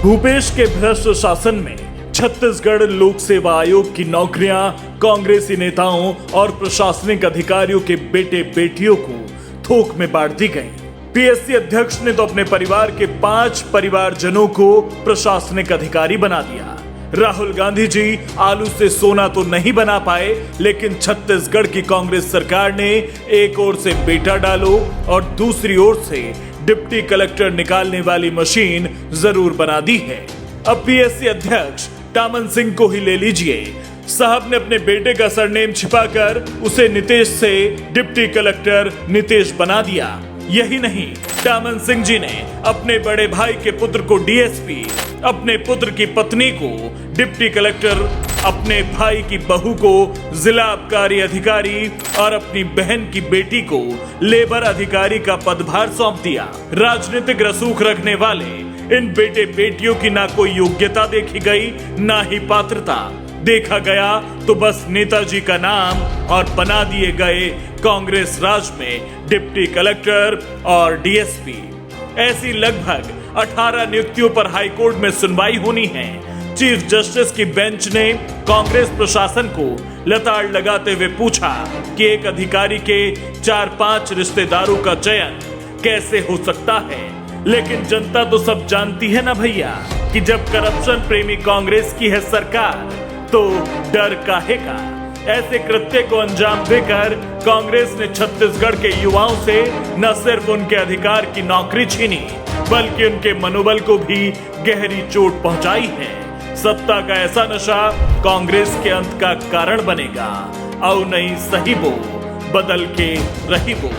भूपेश के भ्रष्ट शासन में छत्तीसगढ़ लोक सेवा आयोग की नौकरियां कांग्रेसी नेताओं और प्रशासनिक अधिकारियों के बेटे बेटियों को थोक में बांट दी गई। पीएससी अध्यक्ष ने तो अपने परिवार के 5 परिवारजनों को प्रशासनिक अधिकारी बना दिया। राहुल गांधी जी आलू से सोना तो नहीं बना पाए, लेकिन छत्तीसगढ़ की कांग्रेस सरकार ने एक ओर से बेटा डालो और दूसरी ओर से डिप्टी कलेक्टर निकालने वाली मशीन जरूर बना दी है। अब पीएससी अध्यक्ष टामन सिंह को ही ले लीजिए। साहब ने अपने बेटे का सरनेम छिपाकर उसे नितेश से डिप्टी कलेक्टर नितेश बना दिया। यही नहीं, टामन सिंह जी ने अपने बड़े भाई के पुत्र को डीएसपी, अपने पुत्र की पत्नी को डिप्टी कलेक्टर, अपने भाई की बहू को जिला आबकारी अधिकारी और अपनी बहन की बेटी को लेबर अधिकारी का पदभार सौंप दिया। राजनीतिक रसूख रखने वाले इन बेटे बेटियों की ना कोई योग्यता देखी गई, ना ही पात्रता। देखा गया तो बस नेताजी का नाम और बना दिए गए कांग्रेस राज में डिप्टी कलेक्टर और डीएसपी। ऐसी लगभग 18 नियुक्तियों पर हाईकोर्ट में सुनवाई होनी है। चीफ जस्टिस की बेंच ने कांग्रेस प्रशासन को लताड़ लगाते हुए पूछा कि एक अधिकारी के 4-5 रिश्तेदारों का चयन कैसे हो सकता है। लेकिन जनता तो सब जानती है ना भैया कि जब करप्शन प्रेमी कांग्रेस की है सरकार तो डर काहे का। ऐसे कृत्य को अंजाम देकर कांग्रेस ने छत्तीसगढ़ के युवाओं से न सिर्फ उनके अधिकार की नौकरी छीनी, बल्कि उनके मनोबल को भी गहरी चोट पहुंचाई है। सत्ता का ऐसा नशा कांग्रेस के अंत का कारण बनेगा। आओ नहीं सही वो, बदल के रही वो।